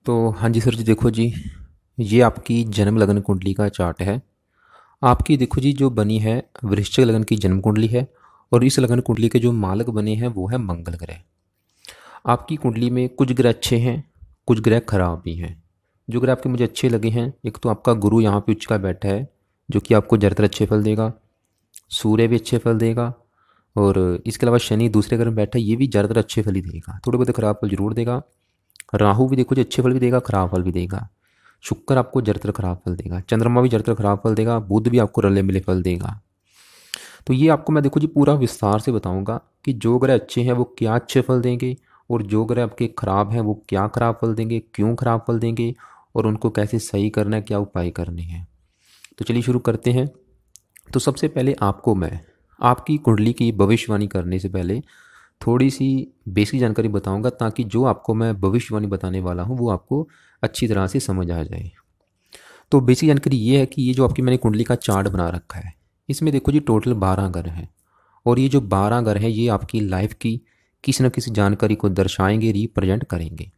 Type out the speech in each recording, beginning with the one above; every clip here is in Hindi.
तो हाँ जी सर जी, देखो जी, ये आपकी जन्म लगन कुंडली का चार्ट है। आपकी देखो जी जो बनी है वृश्चिक लगन की जन्म कुंडली है। और इस लगन कुंडली के जो मालक बने हैं वो है मंगल ग्रह। आपकी कुंडली में कुछ ग्रह अच्छे हैं, कुछ ग्रह खराब भी हैं। जो ग्रह आपके मुझे अच्छे लगे हैं, एक तो आपका गुरु यहाँ पे उच्च का बैठा है, जो कि आपको ज़्यादातर अच्छे फल देगा। सूर्य भी अच्छे फल देगा। और इसके अलावा शनि दूसरे घर में बैठा है, ये भी ज़्यादातर अच्छे फल ही देगा, थोड़े बहुत खराब फल जरूर देगा। राहु भी देखो जी अच्छे फल भी देगा, खराब फल भी देगा। शुक्र आपको जड़तर खराब फल देगा, चंद्रमा भी जड़तर खराब फल देगा, बुध भी आपको रले मिले फल देगा। तो ये आपको मैं देखो जी पूरा विस्तार से बताऊंगा कि जो ग्रह अच्छे हैं वो क्या अच्छे फल देंगे, और जो ग्रह आपके खराब हैं वो क्या खराब फल देंगे, क्यों खराब फल देंगे, और उनको कैसे सही करना है, क्या उपाय करने हैं। तो चलिए शुरू करते हैं। तो सबसे पहले आपको मैं आपकी कुंडली की भविष्यवाणी करने से पहले थोड़ी सी बेसिक जानकारी बताऊंगा, ताकि जो आपको मैं भविष्यवाणी बताने वाला हूँ वो आपको अच्छी तरह से समझ आ जाए। तो बेसिक जानकारी ये है कि ये जो आपकी मैंने कुंडली का चार्ट बना रखा है, इसमें देखो जी टोटल 12 घर हैं। और ये जो 12 घर हैं ये आपकी लाइफ की किसी न किसी जानकारी को दर्शाएंगे, रिप्रेजेंट करेंगे।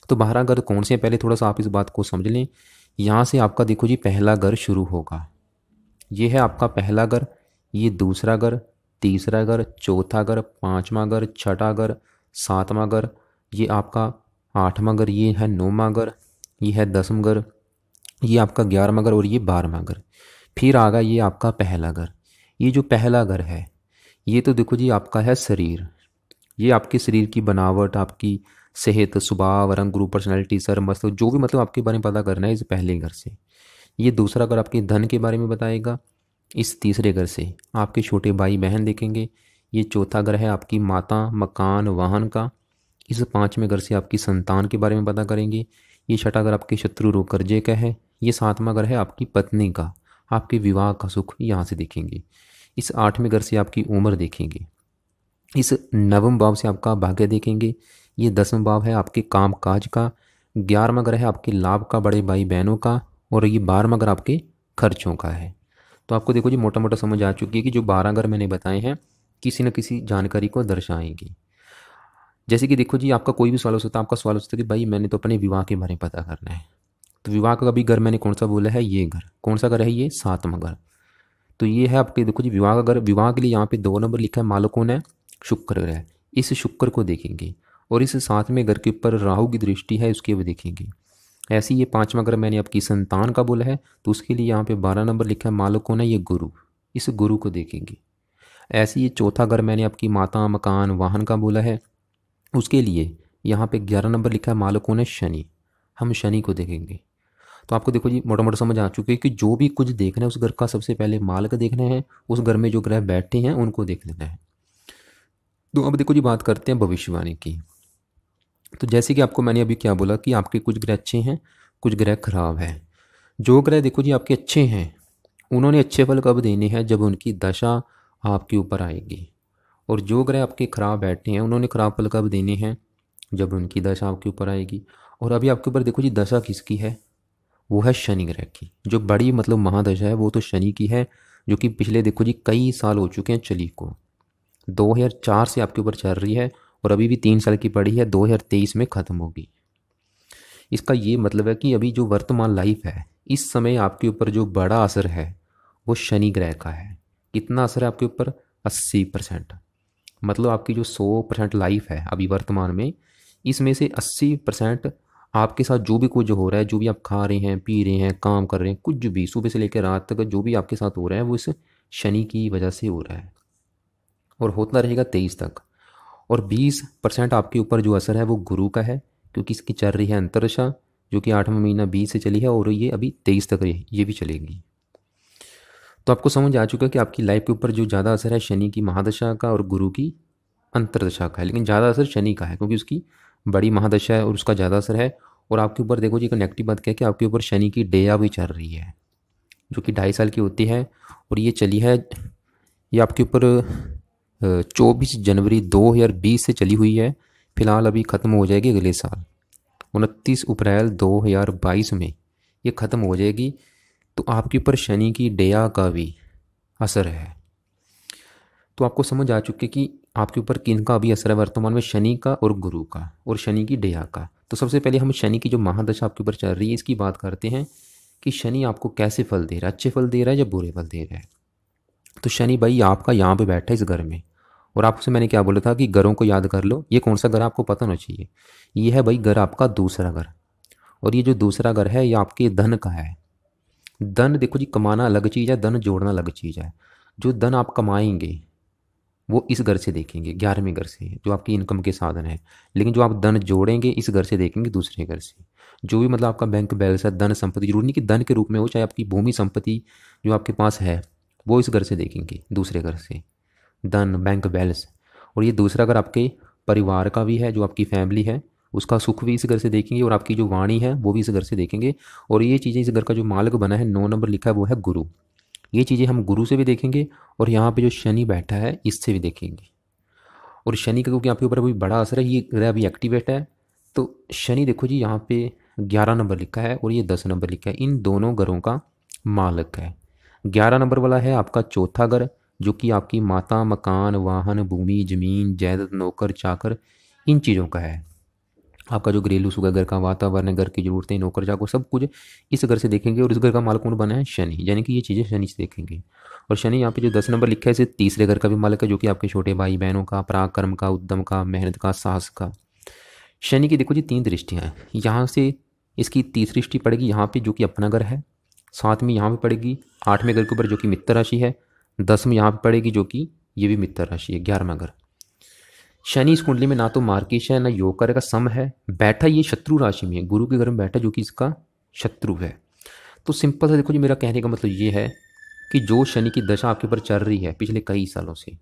तो 12 घर कौन से हैं, पहले थोड़ा सा आप इस बात को समझ लें। यहाँ से आपका देखो जी पहला घर शुरू होगा। ये है आपका पहला घर, ये दूसरा घर, तीसरा घर, चौथा घर, पाँचवा घर, छठा घर, सातवां घर, ये आपका आठवां घर, ये है नौवां घर, ये है 10वां घर, ये आपका 11वां घर, और ये 12वां घर। फिर आ गया ये आपका पहला घर। ये जो पहला घर है, ये तो देखो जी आपका है शरीर। ये आपके शरीर की बनावट, आपकी सेहत, स्वभाव, रंग रूप, पर्सनैलिटी, सर मस्त, जो भी मतलब आपके बारे में पता करना है इस पहले घर से। ये दूसरा घर आपके धन के बारे में बताएगा। इस तीसरे घर से आपके छोटे भाई बहन देखेंगे। ये चौथा घर है आपकी माता, मकान, वाहन का। इस पाँचवें घर से आपकी संतान के बारे में पता करेंगे। ये छठा घर आपके शत्रु रोग कर्जे का है। ये सातवां घर है आपकी पत्नी का, आपके विवाह का सुख यहाँ से देखेंगे। इस आठवें घर से आपकी उम्र देखेंगे। इस नवम भाव से आपका भाग्य देखेंगे। ये 10वां भाव है आपके काम काज का। 11वां घर है आपके लाभ का, बड़े भाई बहनों का। और ये 12वां घर आपके खर्चों का है। तो आपको देखो जी मोटा मोटा समझ आ चुकी है कि जो 12 घर मैंने बताए हैं किसी न किसी जानकारी को दर्शाएंगे। जैसे कि देखो जी आपका कोई भी सवाल हो सकता है। आपका सवाल हो सकता है कि भाई मैंने तो अपने विवाह के बारे में पता करना है। तो विवाह का भी घर मैंने कौन सा बोला है, ये घर कौन सा घर है, ये 7वां घर। तो ये है आपके देखो जी विवाह का घर। विवाह के लिए यहाँ पे 2 नंबर लिखा है, मालक कौन है, शुक्र ग्रह। इस शुक्र को देखेंगे। और इस 7वें घर के ऊपर राहु की दृष्टि है, उसके भी देखेंगे। ऐसे ही ये 5वां घर मैंने आपकी संतान का बोला है, तो उसके लिए यहाँ पे 12 नंबर लिखा है, मालक कौन है, ये गुरु। इस गुरु को देखेंगे। ऐसे ही ये चौथा घर मैंने आपकी माता, मकान, वाहन का बोला है, उसके लिए यहाँ पे 11 नंबर लिखा है, मालक कौन है, शनि। हम शनि को देखेंगे। तो आपको देखो जी मोटा मोटा समझ आ चुकी है कि जो भी कुछ देखना है उस घर का सबसे पहले मालक देखना है, उस घर में जो ग्रह बैठे हैं उनको देख लेना है। तो अब देखो जी बात करते हैं भविष्यवाणी की। तो जैसे कि आपको मैंने अभी क्या बोला कि आपके कुछ ग्रह अच्छे हैं, कुछ ग्रह खराब हैं। जो ग्रह देखो जी आपके अच्छे हैं, उन्होंने अच्छे फल कब देने हैं, जब उनकी दशा आपके ऊपर आएगी। और जो ग्रह आपके खराब बैठे हैं उन्होंने खराब फल कब देने हैं, जब उनकी दशा आपके ऊपर आएगी। और अभी आपके ऊपर देखो जी दशा किसकी है, वो है शनि ग्रह की। जो बड़ी मतलब महादशा है वो तो शनि की है, जो कि पिछले देखो जी कई साल हो चुके हैं चली को। 2004 से आपके ऊपर चल रही है, और अभी भी 3 साल की पड़ी है, 2023 में ख़त्म होगी। इसका ये मतलब है कि अभी जो वर्तमान लाइफ है, इस समय आपके ऊपर जो बड़ा असर है वो शनि ग्रह का है। कितना असर है आपके ऊपर, 80%। मतलब आपकी जो 100% लाइफ है अभी वर्तमान में, इसमें से 80% आपके साथ जो भी कुछ हो रहा है, जो भी आप खा रहे हैं, पी रहे हैं, काम कर रहे हैं, कुछ भी सुबह से लेकर रात तक जो भी आपके साथ हो रहा है वो इस शनि की वजह से हो रहा है, और होता रहेगा 23 तक। और 20% आपके ऊपर जो असर है वो गुरु का है, क्योंकि इसकी चल रही है अंतरदशा, जो कि 8वां महीना 20 से चली है, और ये अभी 23 तक ये भी चलेगी। तो आपको समझ आ चुका है कि आपकी लाइफ के ऊपर जो ज़्यादा असर है शनि की महादशा का और गुरु की अंतरदशा का है, लेकिन ज़्यादा असर शनि का है क्योंकि उसकी बड़ी महादशा है और उसका ज़्यादा असर है। और आपके ऊपर देखो जी एक नेगेटिव बात क्या है कि आपके ऊपर शनि की डेया भी चल रही है, जो कि 2.5 साल की होती है। और ये चली है, ये आपके ऊपर 24 जनवरी 2020 से चली हुई है। फिलहाल अभी ख़त्म हो जाएगी अगले साल 29 अप्रैल 2022 में ये ख़त्म हो जाएगी। तो आपके ऊपर शनि की डेया का भी असर है। तो आपको समझ आ चुके कि आपके ऊपर किन का अभी असर है वर्तमान में, शनि का और गुरु का और शनि की डेया का। तो सबसे पहले हम शनि की जो महादशा आपके ऊपर चल रही है इसकी बात करते हैं कि शनि आपको कैसे फल दे रहा है, अच्छे फल दे रहा है या बुरे फल दे रहा है। तो शनि भाई आपका यहाँ पे बैठा है इस घर में, और आपसे मैंने क्या बोला था कि घरों को याद कर लो। ये कौन सा घर आपको पता होना चाहिए। ये है भाई घर आपका दूसरा घर, और ये जो दूसरा घर है ये आपके धन का है। धन देखो जी, कमाना अलग चीज़ है, धन जोड़ना अलग चीज़ है। जो धन आप कमाएंगे वो इस घर से देखेंगे, 11वें घर से, जो आपकी इनकम के साधन है। लेकिन जो आप धन जोड़ेंगे इस घर से देखेंगे, दूसरे घर से। जो भी मतलब आपका बैंक बैलेंस है, धन संपत्ति, जरूरी नहीं कि धन के रूप में हो, चाहे आपकी भूमि संपत्ति जो आपके पास है वो इस घर से देखेंगे, दूसरे घर से, धन बैंक बैलेंस। और ये दूसरा घर आपके परिवार का भी है, जो आपकी फैमिली है उसका सुख भी इस घर से देखेंगे, और आपकी जो वाणी है वो भी इस घर से देखेंगे। और ये चीज़ें इस घर का जो मालिक बना है, 9 नंबर लिखा है, वो है गुरु। ये चीज़ें हम गुरु से भी देखेंगे, और यहाँ पे जो शनि बैठा है इससे भी देखेंगे। और शनि का क्योंकि आपके ऊपर अभी बड़ा असर है, ये ग्रह अभी एक्टिवेट है, तो शनि देखो जी यहाँ पे 11 नंबर लिखा है और ये 10 नंबर लिखा है, इन दोनों घरों का मालिक है। 11 नंबर वाला है आपका चौथा घर, जो कि आपकी माता, मकान, वाहन, भूमि, जमीन, जायदाद, नौकर चाकर, इन चीज़ों का है। आपका जो घरेलू सुख है, घर का वातावरण, घर की ज़रूरतें, नौकर चाकर, सब कुछ इस घर से देखेंगे। और इस घर का मालिक कौन बना है? शनि, यानी कि ये चीज़ें शनि से देखेंगे। और शनि यहाँ पे जो 10 नंबर लिखा है इसे तीसरे घर का भी मालिक है, जो कि आपके छोटे भाई बहनों का, पराक्रम का, उद्यम का, मेहनत का, साहस का। शनि की देखो जी 3 दृष्टियाँ हैं। यहाँ से इसकी तीसरी दृष्टि पड़ेगी यहाँ पे, जो कि अपना घर है। साथ में यहाँ पे पड़ेगी 8वें घर के ऊपर, जो कि मित्र राशि है। 10 में यहाँ पे पड़ेगी, जो कि ये भी मित्र राशि है, 11वां घर। शनि इस कुंडली में ना तो मार्किश है ना योकर का सम है, बैठा ये शत्रु राशि में, गुरु के घर में बैठा, जो कि इसका शत्रु है। तो सिंपल सा देखो जी, मेरा कहने का मतलब ये है कि जो शनि की दशा आपके ऊपर चल रही है पिछले कई सालों से,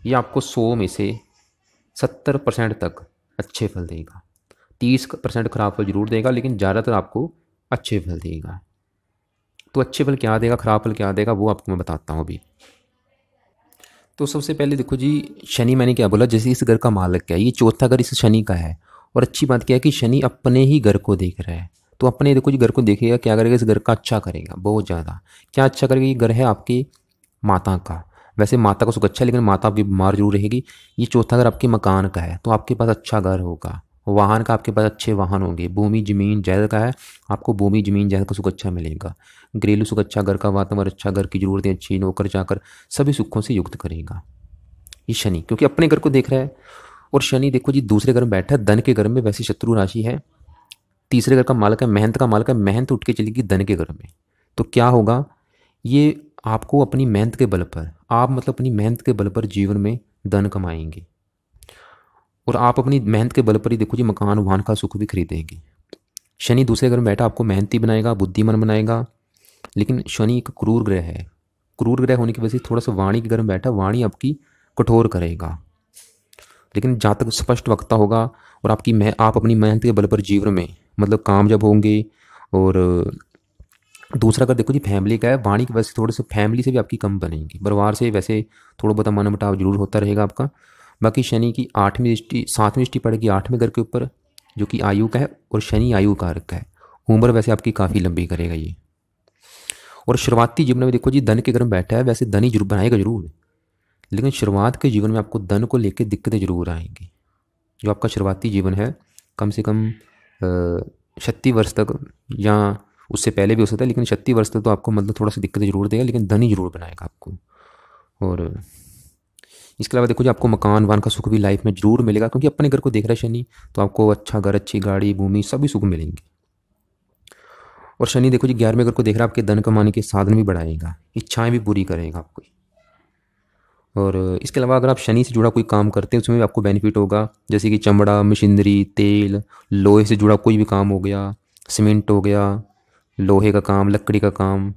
ये आपको 100 में से 70% तक अच्छे फल देगा। 30% खराब फल जरूर देगा, लेकिन ज़्यादातर आपको अच्छे फल देगा। तो अच्छे फल क्या देगा, खराब फल क्या देगा, वो आपको मैं बताता हूँ अभी। तो सबसे पहले देखो जी, शनि मैंने क्या बोला, जैसे इस घर का मालिक है, ये चौथा घर इस शनि का है। और अच्छी बात क्या है कि शनि अपने ही घर को देख रहा है। तो अपने देखो जी घर को देखेगा, क्या करेगा, इस घर का अच्छा करेगा, बहुत ज़्यादा। क्या अच्छा करेगा? ये घर है आपकी माता का। वैसे माता का सुख अच्छा है, लेकिन माता आपकी बीमार जरूर रहेगी। ये चौथा घर आपके मकान का है, तो आपके पास अच्छा घर होगा। वाहन का आपके पास अच्छे वाहन होंगे। भूमि जमीन जायदाद का है, आपको भूमि जमीन जायदाद का सुख अच्छा मिलेगा। घरेलू सुख अच्छा, घर का वातावरण अच्छा, घर की ज़रूरतें अच्छी, नौकर चाकर, सभी सुखों से युक्त करेगा ये शनि, क्योंकि अपने घर को देख रहा है। और शनि देखो जी दूसरे घर में बैठा है, धन के घर में, वैसे शत्रु राशि है। तीसरे घर का मालिक है, मेहनत का मालिक है, मेहनत उठ के चलेगी धन के घर में। तो क्या होगा, ये आपको अपनी मेहनत के बल पर, आप मतलब अपनी मेहनत के बल पर जीवन में धन कमाएंगे। और आप अपनी मेहनत के बल पर ही देखो जी मकान वाहन का सुख भी खरीदेंगे। शनि दूसरे घर में बैठा आपको मेहनती बनाएगा, बुद्धिमान बनाएगा। लेकिन शनि एक क्रूर ग्रह है। क्रूर ग्रह होने की वजह से थोड़ा सा वाणी के घर में बैठा, वाणी आपकी कठोर करेगा। लेकिन जहाँ तक स्पष्ट वक्ता होगा, और आप अपनी मेहनत के बल पर जीवन में मतलब कामयाब होंगे। और दूसरा अगर देखो जी फैमिली का है, वाणी की वजह से थोड़े से फैमिली से भी आपकी कम बनेंगी। परिवार से वैसे थोड़ा बहुत मनमुटाव जरूर होता रहेगा आपका। बाकी शनि की 8वीं दृष्टि 7वीं दृष्टि पड़ेगी 8वें घर के ऊपर, जो कि आयु का है। और शनि आयु कारक का है, उम्र वैसे आपकी काफ़ी लंबी करेगा ये। और शुरुआती जीवन में देखो जी धन के घर में बैठा है, वैसे धन ही जरूर बनाएगा जरूर, लेकिन शुरुआत के जीवन में आपको धन को लेकर दिक्कतें जरूर आएंगी। जो आपका शुरुआती जीवन है, कम से कम 36 वर्ष तक, या उससे पहले भी हो सकता है, लेकिन 36 वर्ष तक तो आपको मतलब थोड़ा सा दिक्कतें जरूर देगा, लेकिन धन ही जरूर बनाएगा आपको। और इसके अलावा देखो जी आपको मकान वान का सुख भी लाइफ में जरूर मिलेगा, क्योंकि अपने घर को देख रहा है शनि, तो आपको अच्छा घर, अच्छी गाड़ी, भूमि, सभी सुख मिलेंगे। और शनि देखो जी 11वें घर को देख रहा है, आपके धन कमाने के साधन भी बढ़ाएगा, इच्छाएं भी पूरी करेगा आपको। और इसके अलावा अगर आप शनि से जुड़ा कोई काम करते हैं उसमें भी आपको बेनिफिट होगा, जैसे कि चमड़ा, मशीनरी, तेल, लोहे से जुड़ा कोई भी काम हो गया, सीमेंट हो गया, लोहे का काम, लकड़ी का काम,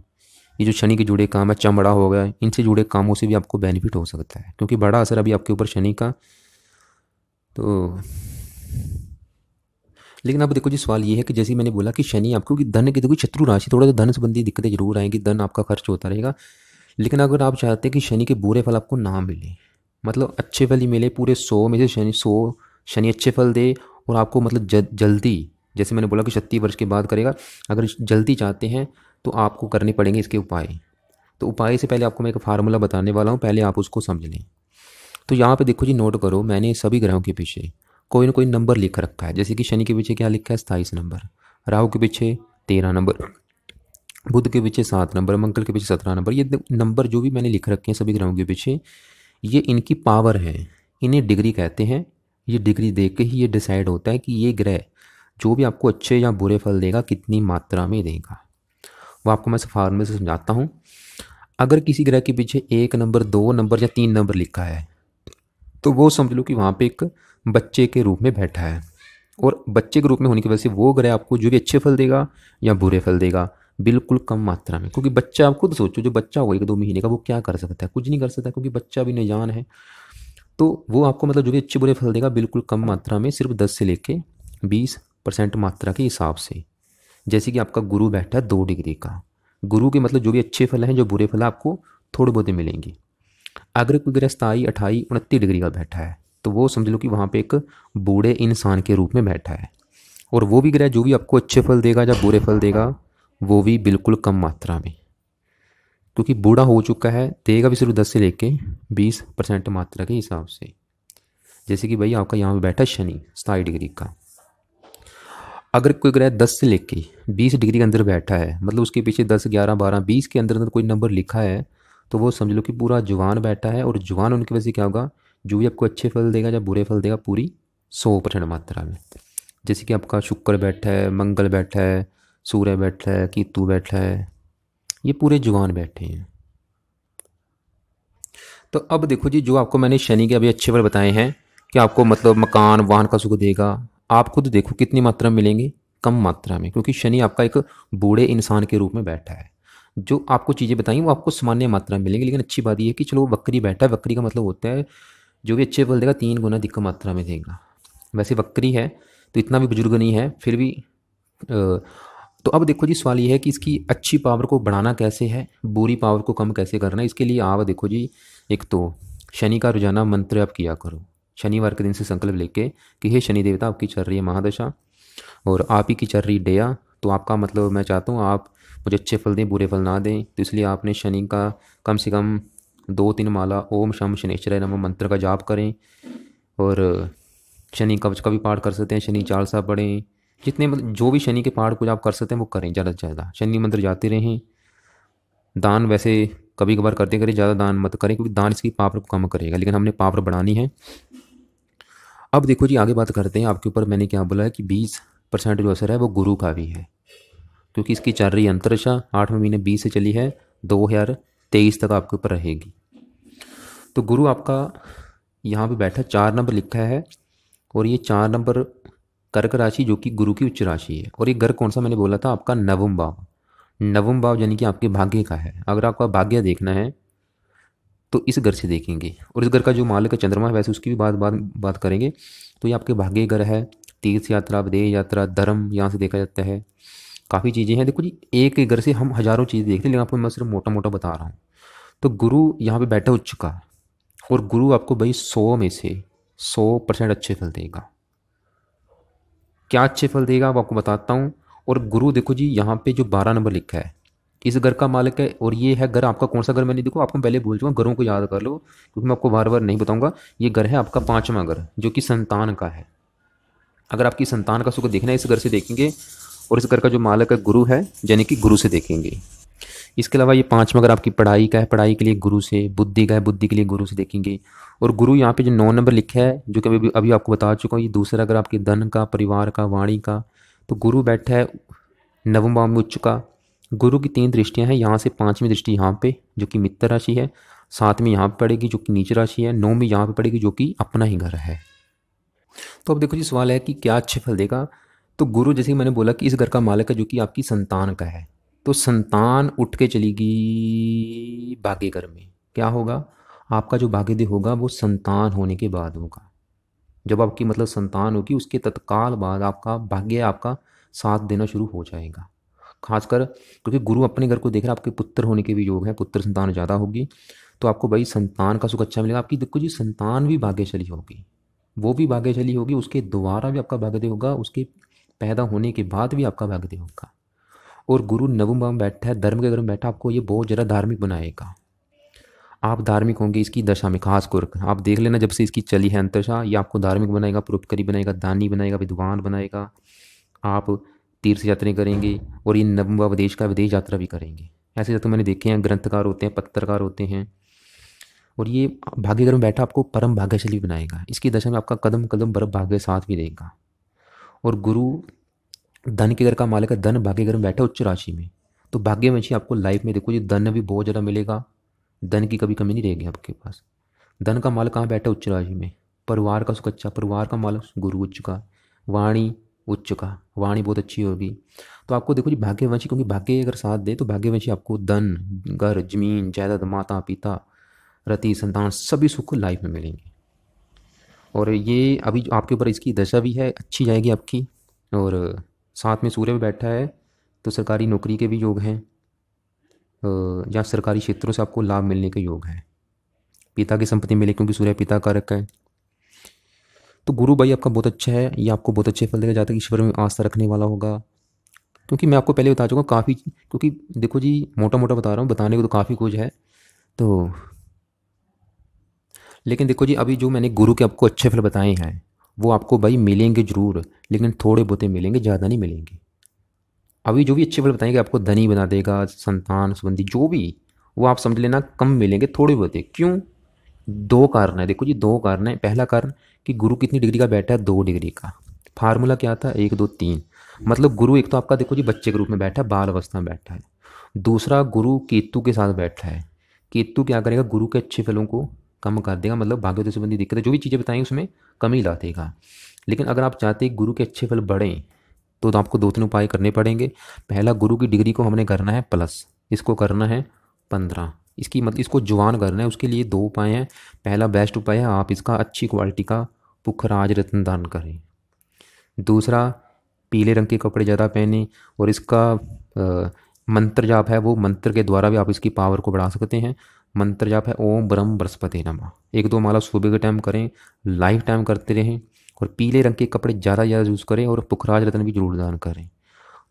ये जो शनि के जुड़े काम है, चमड़ा हो गया, इनसे जुड़े कामों से भी आपको बेनिफिट हो सकता है, क्योंकि बड़ा असर अभी आपके ऊपर शनि का। तो लेकिन अब देखो जी सवाल ये है कि जैसे मैंने बोला कि शनि आपको, कि धन की देखो शत्रु राशि, थोड़ा सा धन संबंधी दिक्कतें जरूर आएंगी, धन आपका खर्च होता रहेगा। लेकिन अगर आप चाहते हैं कि शनि के बुरे फल आपको ना मिले, मतलब अच्छे फल ही मिले, पूरे 100 में से शनि अच्छे फल दे, और आपको मतलब जल्दी, जैसे मैंने बोला कि 36 वर्ष के बाद करेगा, अगर जल्दी चाहते हैं तो आपको करने पड़ेंगे इसके उपाय। तो उपाय से पहले आपको मैं एक फार्मूला बताने वाला हूँ, पहले आप उसको समझ लें। तो यहाँ पे देखो जी, नोट करो, मैंने सभी ग्रहों के पीछे कोई ना कोई नंबर लिख रखा है। जैसे कि शनि के पीछे क्या लिखा है, 27 नंबर, राहु के पीछे 13 नंबर, बुध के पीछे 7 नंबर, मंगल के पीछे 17 नंबर। ये नंबर जो भी मैंने लिख रखे हैं सभी ग्रहों के पीछे, ये इनकी पावर है, इन्हें डिग्री कहते हैं। ये डिग्री देख के ही ये डिसाइड होता है कि ये ग्रह जो भी आपको अच्छे या बुरे फल देगा कितनी मात्रा में देगा। वो आपको मैं फार्मूले से समझाता हूँ। अगर किसी ग्रह के पीछे 1 नंबर, 2 नंबर या 3 नंबर लिखा है तो वो समझ लो कि वहाँ पे एक बच्चे के रूप में बैठा है। और बच्चे के रूप में होने की वजह से वो ग्रह आपको जो भी अच्छे फल देगा या बुरे फल देगा बिल्कुल कम मात्रा में। क्योंकि बच्चा, आप खुद सोचो, जो बच्चा होगा 1-2 महीने का, वो क्या कर सकता है, कुछ नहीं कर सकता, क्योंकि बच्चा भी नजान है। तो वो आपको मतलब जो भी अच्छे बुरे फल देगा बिल्कुल कम मात्रा में, सिर्फ 10 से लेके 20% मात्रा के हिसाब से। जैसे कि आपका गुरु बैठा है 2 डिग्री का, गुरु के मतलब जो भी अच्छे फल हैं, जो बुरे फल आपको थोड़े बहुत मिलेंगे। अगर कोई ग्रह 27, 28, 29 डिग्री का बैठा है तो वो समझ लो कि वहाँ पे एक बूढ़े इंसान के रूप में बैठा है। और वो भी ग्रह जो भी आपको अच्छे फल देगा या बुरे फल देगा वो भी बिल्कुल कम मात्रा में, क्योंकि बूढ़ा हो चुका है, देगा भी सिर्फ 10 से लेके 20% मात्रा के हिसाब से। जैसे कि भाई आपका यहाँ पे बैठा है शनि 27 डिग्री का, अगर कोई ग्रह 10 से लेके 20 डिग्री के अंदर बैठा है, मतलब उसके पीछे 10, 11, 12, 20 के अंदर अंदर कोई नंबर लिखा है, तो वो समझ लो कि पूरा जवान बैठा है। और जवान होने की वजह से क्या होगा, जो भी आपको अच्छे फल देगा या बुरे फल देगा पूरी 100% मात्रा में। जैसे कि आपका शुक्र बैठा है, मंगल बैठा है, सूर्य बैठा है, केतु बैठा है, ये पूरे जवान बैठे हैं। तो अब देखो जी, जो आपको मैंने शनि के अभी अच्छे फल बताए हैं कि आपको मतलब मकान वाहन का सुख देगा, आप खुद देखो कितनी मात्रा में मिलेंगे, कम मात्रा में, क्योंकि शनि आपका एक बूढ़े इंसान के रूप में बैठा है। जो आपको चीज़ें बताई वो आपको सामान्य मात्रा में मिलेंगी। लेकिन अच्छी बात यह है कि चलो वक्री बैठा है, वक्री का मतलब होता है जो भी अच्छे फल देगा 3 गुना अधिक मात्रा में देगा। वैसे वक्री है तो इतना भी बुजुर्ग नहीं है, फिर भी तो अब देखो जी, सवाल ये है कि इसकी अच्छी पावर को बढ़ाना कैसे है, बुरी पावर को कम कैसे करना है। इसके लिए आप देखो जी, एक तो शनि का रोजाना मंत्र आप किया करो। शनिवार के दिन से संकल्प लेके कि हे शनि देवता, आपकी चल रही है महादशा और आप ही की चल रही दया, तो आपका मतलब मैं चाहता हूँ आप मुझे अच्छे फल दें, बुरे फल ना दें। तो इसलिए आपने शनि का कम से कम 2-3 माला ओम शम शनेश्वराय नमः मंत्र का जाप करें। और शनि कवच का भी पाठ कर सकते हैं, शनि चालीसा पढ़ें, जितने मतलब जो भी शनि के पाठ को आप कर सकते हैं वो करें ज़्यादा से ज़्यादा। शनि मंदिर जाते रहें। दान वैसे कभी कभार करते करें, ज़्यादा दान मत करें, क्योंकि दान इसकी पावर को कम करेगा, लेकिन हमने पावर बढ़ानी है। अब देखो जी, आगे बात करते हैं आपके ऊपर। मैंने क्या बोला है कि 20% जो असर है वो गुरु का भी है, क्योंकि इसकी चल रही अंतरिक्षा 8वें महीने 20 से चली है, 2023 तक आपके ऊपर रहेगी। तो गुरु आपका यहाँ पे बैठा 4 नंबर लिखा है, और ये 4 नंबर कर्क राशि जो कि गुरु की उच्च राशि है। और ये घर कौन सा मैंने बोला था, आपका नवम भाव। नवम भाव यानी कि आपके भाग्य का है। अगर आपका भाग्य देखना है तो इस घर से देखेंगे, और इस घर का जो मालिक है चंद्रमा है, वैसे उसकी भी बात करेंगे। तो ये आपके भाग्य घर है। तीर्थ यात्रा, विदेश यात्रा, धर्म यहाँ से देखा जाता है। काफ़ी चीज़ें हैं। देखो जी, एक घर से हम हज़ारों चीज़ें देखते हैं, लेकिन आपको मैं सिर्फ मोटा मोटा बता रहा हूँ। तो गुरु यहाँ पे बैठा उच्च का, और गुरु आपको भाई 100 में से 100% अच्छे फल देगा। क्या अच्छे फल देगा वो आपको बताता हूँ। और गुरु देखो जी, यहाँ पे जो 12 नंबर लिखा है इस घर का मालिक है। और ये है घर आपका कौन सा घर, मैंने देखो आपको पहले बोल चुका, घरों को याद कर लो, क्योंकि मैं आपको बार बार नहीं बताऊंगा। ये घर है आपका 5वां घर, जो कि संतान का है। अगर आपकी संतान का सुख देखना है इस घर से देखेंगे, और इस घर का जो मालिक है गुरु है, यानी कि गुरु से देखेंगे। इसके अलावा ये 5वां घर आपकी पढ़ाई का है, पढ़ाई के लिए गुरु से, बुद्धि का है, बुद्धि के लिए गुरु से देखेंगे। और गुरु यहाँ पे जो 9 नंबर लिखा है, जो कि अभी आपको बता चुका हूँ, ये दूसरा घर आपके धन का, परिवार का, वाणी का। तो गुरु बैठा है नवम भाव में उच्च का। गुरु की 3 दृष्टियां हैं, यहाँ से 5वीं दृष्टि यहाँ पे जो कि मित्र राशि है, 7वीं यहाँ पे पड़ेगी जो कि नीच राशि है, 9वीं यहाँ पे पड़ेगी जो कि अपना ही घर है। तो अब देखो जी, सवाल है कि क्या अच्छे फल देगा। तो गुरु, जैसे कि मैंने बोला कि इस घर का मालिक है जो कि आपकी संतान का है। तो संतान उठ के चलेगी भाग्य घर में। क्या होगा, आपका जो भाग्योदय होगा वो संतान होने के बाद होगा। जब आपकी मतलब संतान होगी उसके तत्काल बाद आपका भाग्य आपका साथ देना शुरू हो जाएगा। खासकर क्योंकि गुरु अपने घर को देख रहा है, आपके पुत्र होने के भी योग है, पुत्र संतान ज़्यादा होगी, तो आपको भाई संतान का सुख अच्छा मिलेगा। आपकी देखो जी, संतान भी भाग्यशाली होगी, वो भी भाग्यशाली होगी, उसके द्वारा भी आपका भाग्योदय होगा, उसके पैदा होने के बाद भी आपका भाग्योदय होगा। और गुरु नवम भाव में बैठा है, धर्म के घर में बैठा, आपको ये बहुत ज़्यादा धार्मिक बनाएगा। आप धार्मिक होंगे इसकी दशा में, खास कर आप देख लेना जब से इसकी चली है अंतरशा, ये आपको धार्मिक बनाएगा, परोपकारी बनाएगा, दानी बनाएगा, विद्वान बनाएगा। आप तीर्थ यात्राएं करेंगे और ये नवम विदेश का विदेश यात्रा भी करेंगे। ऐसे तो मैंने देखे हैं, ग्रंथकार होते हैं, पत्रकार होते हैं। और ये भाग्य घर में बैठा आपको परम भाग्यशाली बनाएगा। इसकी दशा में आपका कदम कदम बरफ भाग्य साथ भी देगा। और गुरु धन के घर का मालिक है, धन भाग्य घर में बैठा उच्च राशि में, तो भाग्यवंशी आपको लाइफ में देखो जी धन भी बहुत ज़्यादा मिलेगा, धन की कभी कमी नहीं रहेगी आपके पास। धन का माल कहाँ बैठा उच्च राशि में, परिवार का सुख अच्छा, परिवार का माल गुरु उच्च का, वाणी उच्च का, वाणी बहुत अच्छी होगी। तो आपको देखो जी भाग्यवंशी, क्योंकि भाग्य अगर साथ दे तो भाग्यवंशी आपको धन, घर, जमीन, जायदाद, माता पिता, रति, संतान सभी सुख लाइफ में मिलेंगे। और ये अभी जो आपके ऊपर इसकी दशा भी है, अच्छी जाएगी आपकी। और साथ में सूर्य भी बैठा है, तो सरकारी नौकरी के भी योग हैं, या सरकारी क्षेत्रों से आपको लाभ मिलने के योग हैं। पिता की संपत्ति मिले, क्योंकि सूर्य पिता कारक है। तो गुरु भाई आपका बहुत अच्छा है, ये आपको बहुत अच्छे फल देगा। जहाँ तक ईश्वर में आस्था रखने वाला होगा, क्योंकि मैं आपको पहले बता चुका काफ़ी, क्योंकि देखो जी मोटा मोटा बता रहा हूँ, बताने को तो काफ़ी कुछ है। तो लेकिन देखो जी अभी जो मैंने गुरु के आपको अच्छे फल बताए हैं वो आपको भाई मिलेंगे ज़रूर, लेकिन थोड़े बहुते मिलेंगे, ज़्यादा नहीं मिलेंगे। अभी जो भी अच्छे फल बताएंगे आपको धनी बना देगा, संतान संबंधी जो भी, वो आप समझ लेना कम मिलेंगे, थोड़े बहुते। क्यों? दो कारण है, देखो जी दो कारण है। पहला कारण कि गुरु कितनी डिग्री का बैठा है, 2 डिग्री का। फार्मूला क्या था, 1 2 3। मतलब गुरु एक तो आपका देखो जी बच्चे के रूप में बैठा है, बाल अवस्था में बैठा है। दूसरा गुरु केतु के साथ बैठा है। केतु क्या करेगा, गुरु के अच्छे फलों को कम कर देगा, मतलब भाग्योदय संबंधी दिक्कतें जो भी चीज़ें बताएंगे उसमें कमी ला देगा। लेकिन अगर आप चाहते हैं गुरु के अच्छे फल बढ़ें तो आपको 2 3 उपाय करने पड़ेंगे। पहला, गुरु की डिग्री को हमने करना है प्लस, इसको करना है 15, इसकी मतलब इसको जवान करना है। उसके लिए 2 उपाय हैं। पहला बेस्ट उपाय है, आप इसका अच्छी क्वालिटी का पुखराज रत्न दान करें। दूसरा, पीले रंग के कपड़े ज़्यादा पहने, और इसका मंत्र जाप है, वो मंत्र के द्वारा भी आप इसकी पावर को बढ़ा सकते हैं। मंत्र जाप है ओम ब्रह्म बृहस्पति नमः। 1 2 माला सुबह के टाइम करें, लाइफ टाइम करते रहें। और पीले रंग के कपड़े ज़्यादा ज़्यादा यूज़ करें, और पुखराज रत्न भी जरूर दान करें।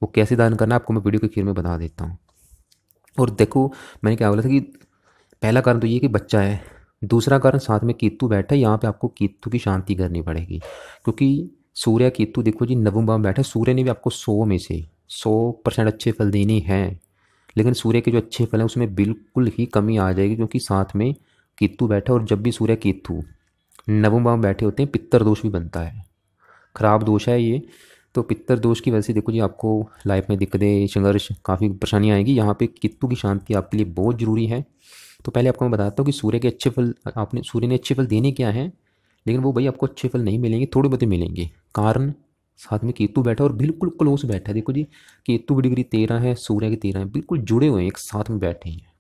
वो कैसे दान करना है आपको मैं वीडियो के आखिर में बता देता हूँ। और देखो मैंने क्या बोला था कि पहला कारण तो ये कि बच्चा है। दूसरा कारण साथ में केतु बैठा है, यहाँ पे आपको केतु की शांति करनी पड़ेगी, क्योंकि सूर्य केतु देखो जी नवम भाव में बैठा है। सूर्य ने भी आपको 100 में से 100% अच्छे फल देने हैं, लेकिन सूर्य के जो अच्छे फल हैं उसमें बिल्कुल ही कमी आ जाएगी, क्योंकि साथ में केतु बैठा है। और जब भी सूर्य केतु नवम भाव में बैठे होते हैं पित्तर दोष भी बनता है, खराब दोष है ये। तो पित्तर दोष की वजह से देखो जी आपको लाइफ में दिक्कतें, संघर्ष, काफ़ी परेशानियाँ आएगी। यहाँ पे केतु की शांति आपके लिए बहुत ज़रूरी है। तो पहले आपको मैं बताता हूँ कि सूर्य के अच्छे फल, आपने सूर्य ने अच्छे फल देने क्या हैं, लेकिन वो भाई आपको अच्छे फल नहीं मिलेंगे, थोड़े बहुत मिलेंगे। कारण साथ में केतु बैठा और बिल्कुल क्लोज बैठा है। देखो जी केतु की डिग्री 13 है, सूर्य की 13 है, बिल्कुल जुड़े हुए हैं, एक साथ में बैठे हैं।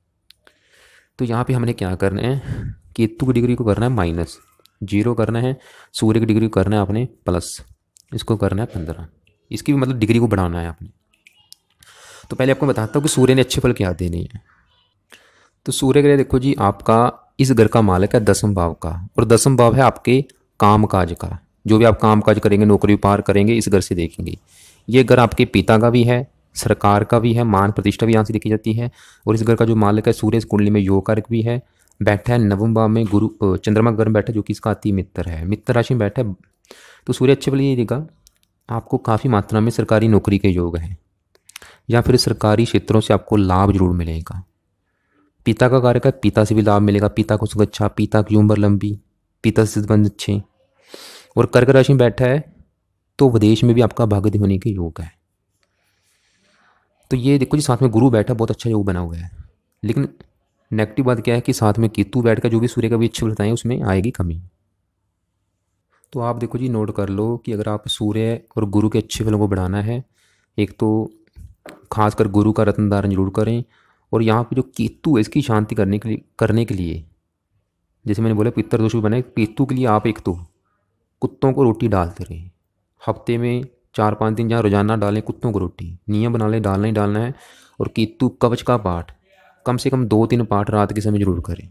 तो यहाँ पे हमने क्या करना है, केतु की डिग्री को करना है -0 करना है, सूर्य की डिग्री को करना है आपने प्लस, इसको करना है 15। इसकी भी मतलब डिग्री को बढ़ाना है आपने। तो पहले आपको बताता हूँ कि सूर्य ने अच्छे फल क्या देने हैं। तो सूर्य ग्रह देखो जी आपका इस घर का मालिक है 10वें भाव का, और 10वां भाव है आपके काम काज का। जो भी आप काम काज करेंगे, नौकरी व्यापार करेंगे, इस घर से देखेंगे। ये घर आपके पिता का भी है, सरकार का भी है, मान प्रतिष्ठा भी यहाँ से देखी जाती है। और इस घर का जो मालिक है सूर्य इस कुंडली में योग कारक भी है, बैठा है नवम भाव में, गुरु चंद्रमा घर में बैठा है जो कि इसका अति मित्र है, मित्र राशि में बैठा है। तो सूर्य अच्छे फल ये देगा, आपको काफ़ी मात्रा में सरकारी नौकरी के योग हैं, या फिर सरकारी क्षेत्रों से आपको लाभ जरूर मिलेगा। पिता का कार्य है, पिता से भी लाभ मिलेगा, पिता को सुख अच्छा, पिता की उम्र लंबी, पिता से संबंध अच्छे। और कर्क राशि में बैठा है तो विदेश में भी आपका भाग्य होने के योग है। तो ये देखो जी साथ में गुरु बैठा, बहुत अच्छा योग बना हुआ है। लेकिन नेगेटिव बात क्या है कि साथ में केतु बैठ कर जो भी सूर्य का भी अच्छे बताएं उसमें आएगी कमी। तो आप देखो जी नोट कर लो कि अगर आप सूर्य और गुरु के अच्छे फलों को बढ़ाना है, एक तो खासकर गुरु का रत्न धारण जरूर करें। और यहाँ पे जो केतु है इसकी शांति करने के लिए जैसे मैंने बोला पितर दोष भी बने, केतु के लिए आप एक तो कुत्तों को रोटी डालते रहें। हफ्ते में 4 5 दिन जहाँ रोजाना डालें कुत्तों को रोटी, नियम बना लें, डालना ही डालना है। और केतु कवच का पाठ कम से कम 2 3 पाठ रात के समय जरूर करें।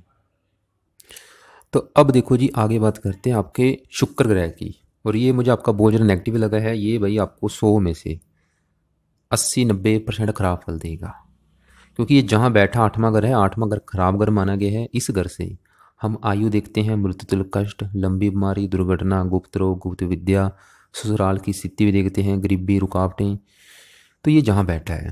तो अब देखो जी आगे बात करते हैं आपके शुक्र ग्रह की। और ये मुझे आपका बहुत ज़्यादा नेगेटिव लगा है, ये भाई आपको 100 में से 80 90% खराब फल देगा। क्योंकि ये जहाँ बैठा आठवां घर है, आठवां घर खराब घर माना गया है। इस घर से हम आयु देखते हैं, मृत्यु तुल्य कष्ट, लंबी बीमारी, दुर्घटना, गुप्त रोग, गुप्त विद्या, ससुराल की स्थिति भी देखते हैं, गरीबी, रुकावटें। तो ये जहाँ बैठा है,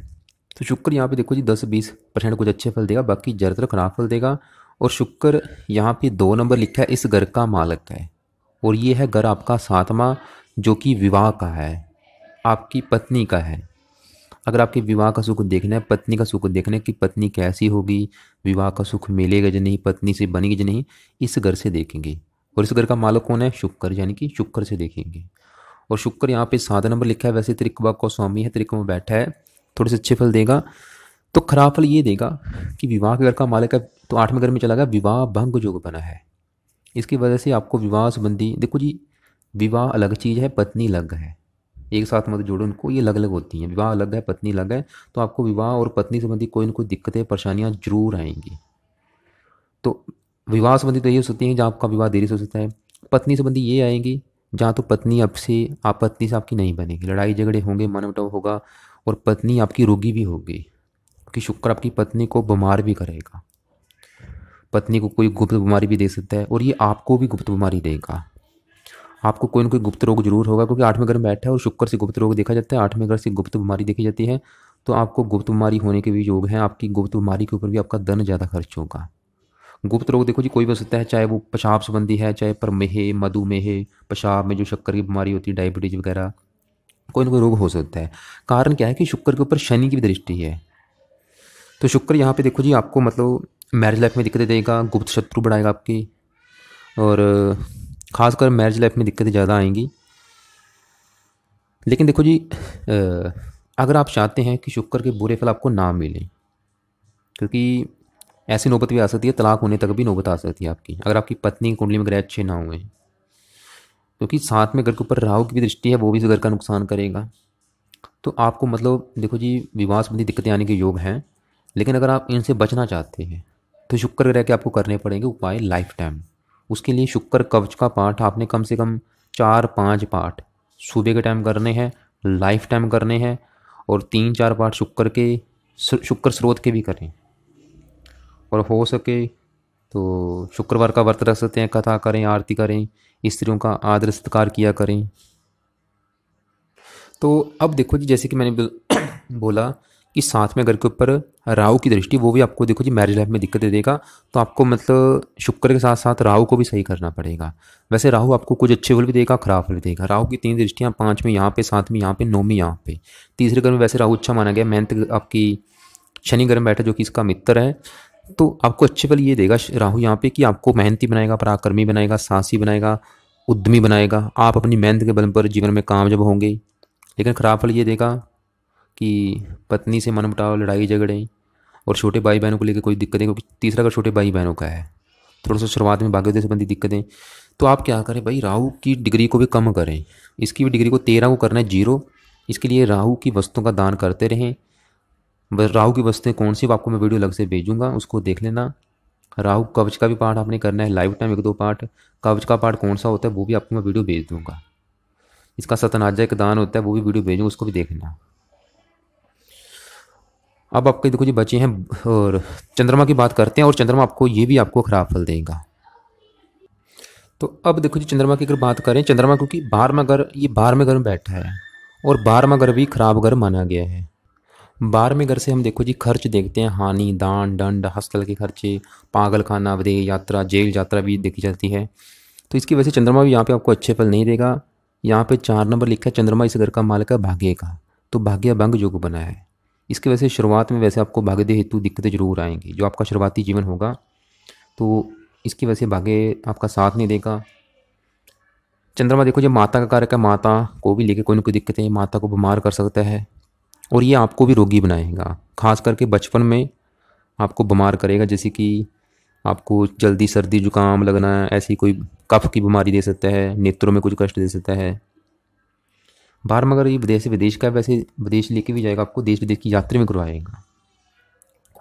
तो शुक्र यहाँ पे देखो जी 10-20% कुछ अच्छे फल देगा, बाकी ज़्यादातर खराब फल देगा। और शुक्र यहाँ पे 2 नंबर लिखा है, इस घर का मालक है। और ये है घर आपका 7वां, जो कि विवाह का है, आपकी पत्नी का है। अगर आपके विवाह का सुख देखना है, पत्नी का सुख देखना है कि पत्नी कैसी होगी, विवाह का सुख मिलेगा या नहीं, पत्नी से बनेगी या नहीं, इस घर से देखेंगे। और इस घर का मालक कौन है? शुक्र, यानी कि शुक्र से देखेंगे। और शुक्र यहाँ पे 7 नंबर लिखा है, वैसे त्रिकोण का स्वामी है, त्रिकोण में बैठा है, थोड़े से अच्छे फल देगा। तो खराब फल ये देगा कि विवाह के घर का मालिक है, तो 8वें घर में चला गया, विवाह भंग योग बना है। इसकी वजह से आपको विवाह संबंधी, देखो जी विवाह अलग चीज़ है, पत्नी अलग है, एक साथ मत जोड़ो उनको, ये अलग अलग होती हैं। विवाह अलग है, पत्नी अलग है। तो आपको विवाह और पत्नी संबंधी कोई ना कोई दिक्कतें, परेशानियाँ जरूर आएंगी। तो विवाह संबंधी तो ये हो सकती है जहाँ आपका विवाह देरी से हो सकता है। पत्नी संबंधी ये आएंगी जहाँ तो पत्नी आपसे, आप पत्नी से आपकी नहीं बनेगी, लड़ाई झगड़े होंगे, मनमुटाव होगा, और पत्नी आपकी रोगी भी होगी, क्योंकि शुक्र आपकी पत्नी को बीमार भी करेगा। पत्नी को कोई गुप्त बीमारी भी दे सकता है, और ये आपको भी गुप्त बीमारी देगा। आपको कोई ना कोई गुप्त रोग जरूर होगा, क्योंकि 8वें घर में बैठा है और शुक्र से गुप्त रोग देखा जाता है, 8वें घर से गुप्त बीमारी देखी जाती है। तो आपको गुप्त बीमारी होने के भी योग हैं, आपकी गुप्त बीमारी के ऊपर भी आपका धन ज़्यादा खर्च होगा। गुप्त रोग देखो जी कोई भी हो सकता है, चाहे वो पेशाब संबंधी है, चाहे प्रमेह, मधुमेह, पेशाब में जो शक्कर की बीमारी होती है, डायबिटीज वगैरह, कोई ना कोई रोग हो सकता है। कारण क्या है कि शुक्र के ऊपर शनि की भी दृष्टि है। तो शुक्र यहाँ पे देखो जी आपको मतलब मैरिज लाइफ में दिक्कतें देगा, गुप्त शत्रु बढ़ाएगा आपकी, और खासकर मैरिज लाइफ में दिक्कतें ज़्यादा आएंगी। लेकिन देखो जी अगर आप चाहते हैं कि शुक्र के बुरे फल आपको ना मिलें, क्योंकि ऐसी नौबत भी आ सकती है, तलाक होने तक भी नौबत आ सकती है आपकी, अगर आपकी पत्नी की कुंडली में ग्रह अच्छे ना हुए, क्योंकि साथ में घर के ऊपर राहु की भी दृष्टि है, वो भी इस घर का नुकसान करेगा। तो आपको मतलब देखो जी विवाह संबंधी दिक्कतें आने के योग हैं। लेकिन अगर आप इनसे बचना चाहते हैं तो शुक्र ग्रह के आपको करने पड़ेंगे उपाय लाइफ टाइम। उसके लिए शुक्र कवच का पाठ आपने कम से कम 4-5 पाठ सुबह के टाइम करने हैं, लाइफ टाइम करने हैं, और 3-4 पाठ शुक्र के, शुक्र स्रोत के भी करें। और हो सके तो शुक्रवार का व्रत रख सकते हैं, कथा करें, आरती करें, स्त्रियों का आदर सत्कार किया करें। तो अब देखो जी जैसे कि मैंने बोला कि 7वें घर के ऊपर राहु की दृष्टि, वो भी आपको देखो जी मैरिज लाइफ में दिक्कत दे देगा। तो आपको मतलब शुक्र के साथ साथ राहु को भी सही करना पड़ेगा। वैसे राहु आपको कुछ अच्छे फल भी देगा, खराब फल भी देगा। राहु की 3 दृष्टियाँ, 5वीं यहाँ पे, 7वीं यहाँ पे, 9वीं यहाँ पे। तीसरे घर में वैसे राहु अच्छा माना गया, मेहनत आपकी शनि घर में बैठा जो कि इसका मित्र है। तो आपको अच्छे फल ये देगा राहु यहाँ पे कि आपको मेहनती बनाएगा, पराक्रमी बनाएगा, साहसी बनाएगा, उद्यमी बनाएगा। आप अपनी मेहनत के बल पर जीवन में कामयाब होंगे। लेकिन खराब फल ये देगा कि पत्नी से मनमुटाव, लड़ाई झगड़े, और छोटे भाई बहनों को लेकर कोई दिक्कतें, क्योंकि तीसरा घर छोटे भाई बहनों का है। थोड़ा सा शुरुआत में भाग्योदय संबंधी दिक्कतें। तो आप क्या करें भाई, राहु की डिग्री को भी कम करें, इसकी भी डिग्री को 13 को करना है 0। इसके लिए राहु की वस्तुओं का दान करते रहें। राहु की वस्तुएं कौन सी, आपको मैं वीडियो अलग से भेजूंगा, उसको देख लेना। राहु कवच का भी पाठ आपने करना है लाइफ टाइम, 1-2 पाठ। कवच का पाठ कौन सा होता है वो भी आपको मैं वीडियो भेज दूंगा। इसका सतनाजा एक दान होता है, वो भी वीडियो भेजूंगा, उसको भी देखना। अब आपके देखो जी बचे हैं, और चंद्रमा की बात करते हैं। और चंद्रमा आपको ये भी आपको खराब फल देगा। तो अब देखो जी चंद्रमा की अगर बात करें, चंद्रमा क्योंकि 12वां घर, ये 12वें घर में बैठा है, और 12वां घर भी खराब घर माना गया है। 12वें घर से हम देखो जी खर्च देखते हैं, हानि, दान, दंड, हस्तल के खर्चे, पागल खाना, विदेश यात्रा, जेल यात्रा भी देखी जाती है। तो इसकी वजह से चंद्रमा भी यहाँ पे आपको अच्छे फल नहीं देगा। यहाँ पे 4 नंबर लिखा है, चंद्रमा इस घर का मालिक है भाग्य का, तो भाग्य भंग योग बना है। इसकी वजह से शुरुआत में वैसे आपको भाग्य हेतु दिक्कतें जरूर आएंगी, जो आपका शुरुआती जीवन होगा। तो इसकी वजह से भाग्य आपका साथ नहीं देगा। चंद्रमा देखो जब माता का कारक है, माता को भी लेके कोई ना कोई दिक्कतें, माता को बीमार कर सकता है, और ये आपको भी रोगी बनाएगा। खास करके बचपन में आपको बीमार करेगा, जैसे कि आपको जल्दी सर्दी जुकाम लगना, ऐसी कोई कफ की बीमारी दे सकता है, नेत्रों में कुछ कष्ट दे सकता है। 12वां अगर ये विदेश से विदेश का है, वैसे विदेश लेके भी जाएगा, आपको देश विदेश की यात्रा में करवाएगा।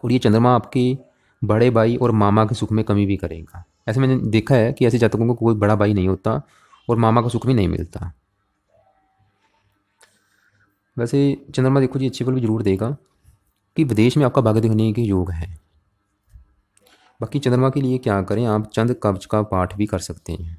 और ये चंद्रमा आपके बड़े भाई और मामा के सुख में कमी भी करेगा। ऐसे मैंने देखा है कि ऐसे जातकों को कोई बड़ा भाई नहीं होता और मामा का सुख भी नहीं मिलता। वैसे चंद्रमा देखो जी अच्छे फल भी जरूर देगा, कि विदेश में आपका भाग्य दिखने के योग है। बाकी चंद्रमा के लिए क्या करें, आप चंद कवच का पाठ भी कर सकते हैं।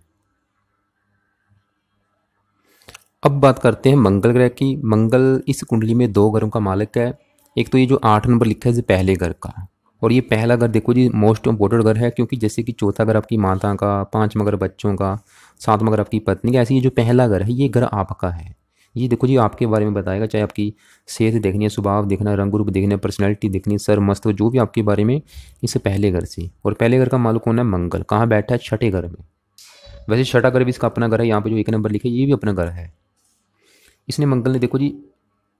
अब बात करते हैं मंगल ग्रह की। मंगल इस कुंडली में 2 घरों का मालिक है। एक तो ये जो 8 नंबर लिखा है, ये पहले घर का, और ये पहला घर देखो जी मोस्ट इम्पोर्टेंट घर है, क्योंकि जैसे कि चौथा घर आपकी माता का, 5वां घर बच्चों का, 7वां घर आपकी पत्नी का, ऐसे ये जो पहला घर है ये घर आपका है। ये देखो जी आपके बारे में बताएगा, चाहे आपकी सेहत देखनी है, स्वभाव देखना है, रंग रूप देखना है, पर्सनैलिटी देखनी है, सर मस्त जो भी आपके बारे में, इससे पहले घर से। और पहले घर का मालिक कौन है? मंगल। कहाँ बैठा है? छठे घर में। वैसे छठा घर भी इसका अपना घर है, यहाँ पे जो 1 नंबर लिखा है ये भी अपना घर है। इसने मंगल ने देखो जी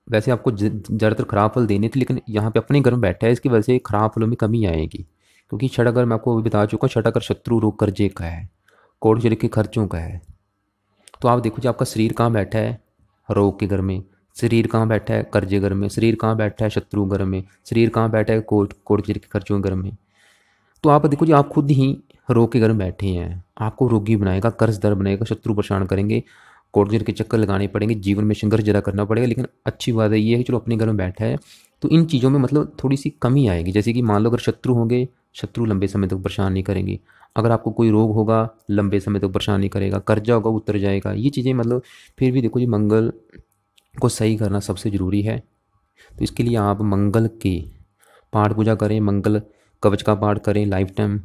वैसे आपको ज़्यादातर खराब फल देने थे, लेकिन यहाँ पे अपने घर में बैठा है, इसकी वजह से खराब फलों में कमी आएगी। क्योंकि छठा घर मैं आपको अभी बता चुका हूँ, छठा घर शत्रु रोग कर्जे का है, कोर्ट चले के खर्चों का है। तो आप देखो जी आपका शरीर कहाँ बैठा है? रोग के घर में। शरीर कहाँ बैठा है? कर्जे घर में। शरीर कहाँ बैठा है? शत्रु घर में। शरीर कहाँ बैठा है? कोर्ट चले के खर्चों के घर में। तो आप देखो जी आप खुद ही रोग के घर में बैठे हैं, आपको रोगी बनाएगा, कर्जदार बनाएगा, शत्रु परेशान करेंगे, कोर्ट के चक्कर लगाने पड़ेंगे, जीवन में संघर्ष जरा करना पड़ेगा। लेकिन अच्छी बात है ये है कि चलो अपने घर में बैठा है, तो इन चीज़ों में मतलब थोड़ी सी कमी आएगी। जैसे कि मान लो अगर शत्रु होंगे, शत्रु लंबे समय तक परेशान नहीं करेंगे। अगर आपको कोई रोग होगा, लंबे समय तक परेशान नहीं करेगा। कर्जा होगा, उतर जाएगा। ये चीज़ें मतलब फिर भी देखो जी मंगल को सही करना सबसे ज़रूरी है। तो इसके लिए आप मंगल की पाठ पूजा करें, मंगल कवच का पाठ करें, लाइफ टाइम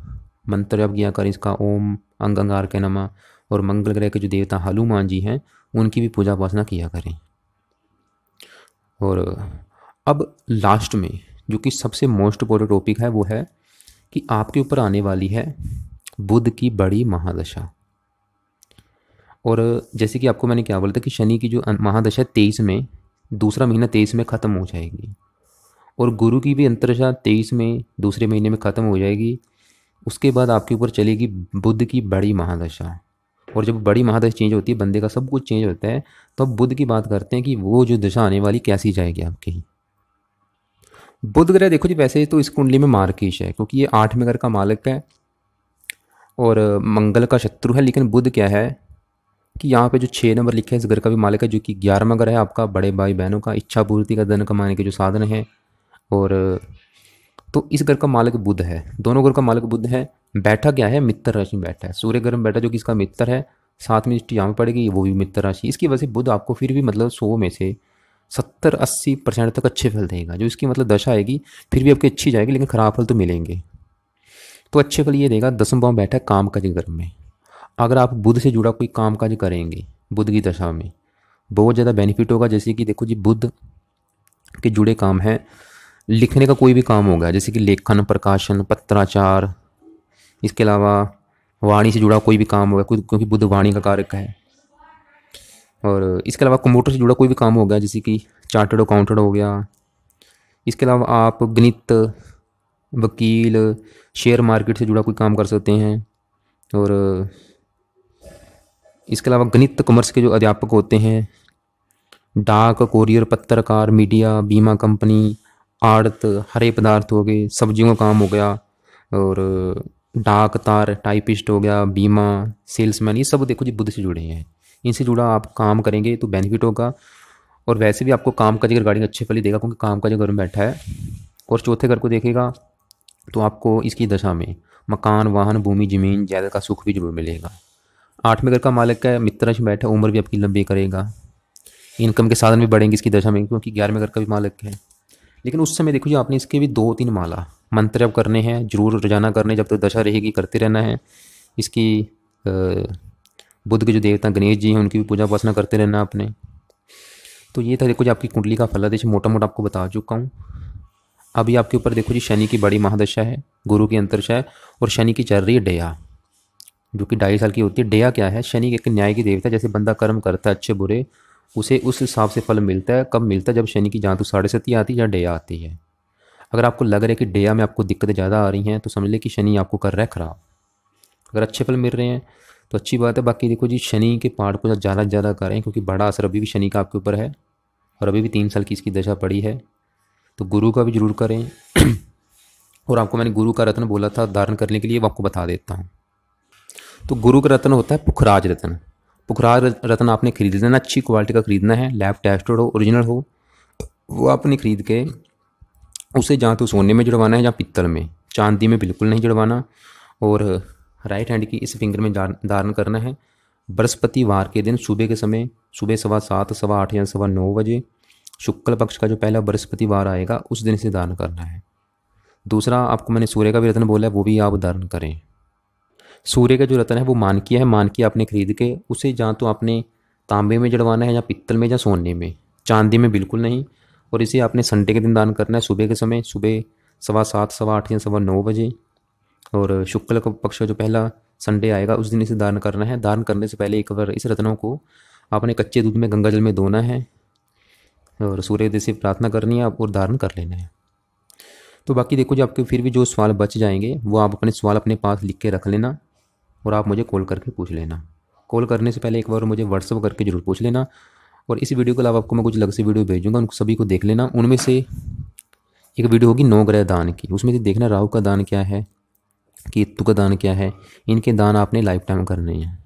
मंत्र जप किया करें इसका, ओम अंग अंगार के नमः। और मंगल ग्रह के जो देवता हनुमान जी हैं उनकी भी पूजा उपासना किया करें। और अब लास्ट में जो कि सबसे मोस्ट इम्पोर्टेंट टॉपिक है वो है कि आपके ऊपर आने वाली है बुध की बड़ी महादशा। और जैसे कि आपको मैंने क्या बोला था कि शनि की जो महादशा 23 में, दूसरा महीना 23 में ख़त्म हो जाएगी। और गुरु की भी अंतर्दशा 23 में दूसरे महीने में ख़त्म हो जाएगी। उसके बाद आपके ऊपर चलेगी बुध की बड़ी महादशा। और जब बड़ी महादशा चेंज होती है, बंदे का सब कुछ चेंज होता है, तो अब बुध की बात करते हैं कि वो जो दशा आने वाली कैसी जाएगी आपकी। बुध ग्रह देखो जी वैसे तो इस कुंडली में मार्किश है, क्योंकि ये 8वें घर का मालिक है और मंगल का शत्रु है। लेकिन बुध क्या है कि यहाँ पे जो 6 नंबर लिखे हैं इस घर का भी मालिक है, जो कि 11वां घर है आपका, बड़े भाई बहनों का, इच्छा पूर्ति का, धन कमाने के जो साधन है। और तो इस घर का मालिक बुध है, दोनों घर का मालिक बुध है। बैठा क्या है? मित्र राशि में बैठा है, सूर्य ग्रह में बैठा जो कि इसका मित्र है। साथ में दृष्टि यहाँ पड़ेगी, वो भी मित्र राशि। इसकी वजह से बुध आपको फिर भी मतलब 100 में से 70-80% तक अच्छे फल देगा। जो इसकी मतलब दशा आएगी फिर भी आपकी अच्छी जाएगी, लेकिन खराब फल तो मिलेंगे। तो अच्छे फल ये देगा। 10वां भाव बैठा है काम काज घर में। अगर आप बुध से जुड़ा कोई काम काज करेंगे बुध की दशा में, बहुत ज़्यादा बेनिफिट होगा। जैसे कि देखो जी बुध के जुड़े काम हैं, लिखने का कोई भी काम होगा, जैसे कि लेखन, प्रकाशन, पत्राचार। इसके अलावा वाणी से जुड़ा कोई भी काम होगा, क्योंकि बुध वाणी का कारक है। और इसके अलावा कंप्यूटर से जुड़ा कोई भी काम होगा, जैसे कि चार्टर्ड अकाउंटेंट हो गया। इसके अलावा आप गणित, वकील, शेयर मार्केट से जुड़ा कोई काम कर सकते हैं। और इसके अलावा गणित कॉमर्स के जो अध्यापक होते हैं, डाक, कोरियर, पत्रकार, मीडिया, बीमा कंपनी, आड़त, हरे पदार्थ हो गए, सब्जियों का काम हो गया, और डाक तार, टाइपिस्ट हो गया, बीमा, सेल्समैन, ये सब देखो जी बुध से जुड़े हैं। इनसे जुड़ा आप काम करेंगे तो बेनिफिट होगा। और वैसे भी आपको काम काज रिगार्डिंग अच्छे फल ही देगा, क्योंकि काम काज घर में बैठा है। और चौथे घर को देखेगा तो आपको इसकी दशा में मकान, वाहन, भूमि, जमीन, जायदाद का सुख भी जरूर मिलेगा। 8वें घर का मालिक है, मित्र राशि में बैठा, उम्र भी आपकी लंबी करेगा, इनकम के साधन भी बढ़ेंगे इसकी दशा में, क्योंकि 11वें घर का भी मालिक है। लेकिन उस समय देखो जी आपने इसके भी 2-3 माला मंत्र जब करने हैं, जरूर रोजाना करने, जब तक दशा रहेगी करते रहना है। इसकी बुध के जो देवता गणेश जी हैं उनकी भी पूजा उपासना करते रहना आपने। तो ये था देखो जी आपकी कुंडली का फलादेश, मोटा मोटा आपको बता चुका हूँ। अभी आपके ऊपर देखो जी शनि की बड़ी महादशा है, गुरु की अंतरदशा है, और शनि की चल रही है डया, जो कि 2.5 साल की होती है। डया क्या है? शनि एक न्याय की देवता है। जैसे बंदा कर्म करता है अच्छे बुरे, उसे उस हिसाब से फल मिलता है। कब मिलता है? जब शनि की जातु 7.5 आती है या डया आती है। अगर आपको लग रहा है कि डया में आपको दिक्कतें ज़्यादा आ रही हैं, तो समझ ले कि शनि आपको कर रहा है ख़राब। अगर अच्छे फल मिल रहे हैं तो अच्छी बात है। बाकी देखो जी शनि के पाठ को ज़्यादा से ज़्यादा करें, क्योंकि बड़ा असर अभी भी शनि का आपके ऊपर है, और अभी भी 3 साल की इसकी दशा पड़ी है। तो गुरु का भी जरूर करें। और आपको मैंने गुरु का रत्न बोला था धारण करने के लिए, वो आपको बता देता हूँ। तो गुरु का रत्न होता है पुखराज रत्न। पुखराज रत्न आपने खरीद लेना, अच्छी क्वालिटी का खरीदना है, लैब टेस्टेड हो, ओरिजिनल हो, वो आपने खरीद के उसे जहाँ तो सोने में जड़वाना है या पित्तल में, चांदी में बिल्कुल नहीं जड़वाना। और राइट हैंड की इस फिंगर में धारण करना है। बृहस्पतिवार के दिन सुबह के समय, सुबह 7:15, 8:15 या 9:15 बजे, शुक्ल पक्ष का जो पहला बृहस्पतिवार आएगा उस दिन से धारण करना है। दूसरा, आपको मैंने सूर्य का भी रत्न बोला है, वो भी आप धारण करें। सूर्य का जो रत्न है वो मानकीय है। मानकीय आपने खरीद के उसे जहाँ तो आपने तांबे में जड़वाना है या पित्तल में या सोने में, चांदी में बिल्कुल नहीं। और इसे आपने संडे के दिन दान करना है, सुबह के समय, सुबह 7:15, 8:15 या 9:15 बजे। और शुक्ल पक्ष का जो पहला संडे आएगा उस दिन इसे दान करना है। दान करने से पहले एक बार इस रत्नों को आपने कच्चे दूध में गंगा जल में धोना है और सूर्योदय से प्रार्थना करनी है और धारण कर लेना है। तो बाकी देखो, जो आपके फिर भी जो सवाल बच जाएंगे वो आप अपने सवाल अपने पास लिख के रख लेना और आप मुझे कॉल करके पूछ लेना। कॉल करने से पहले एक बार मुझे व्हाट्सअप करके जरूर पूछ लेना। और इस वीडियो के अलावा आपको मैं कुछ अलग से वीडियो भेजूंगा, उन सभी को देख लेना। उनमें से एक वीडियो होगी 9 ग्रह दान की, उसमें से देखना राहु का दान क्या है, केतु का दान क्या है। इनके दान आपने लाइफ टाइम करने हैं।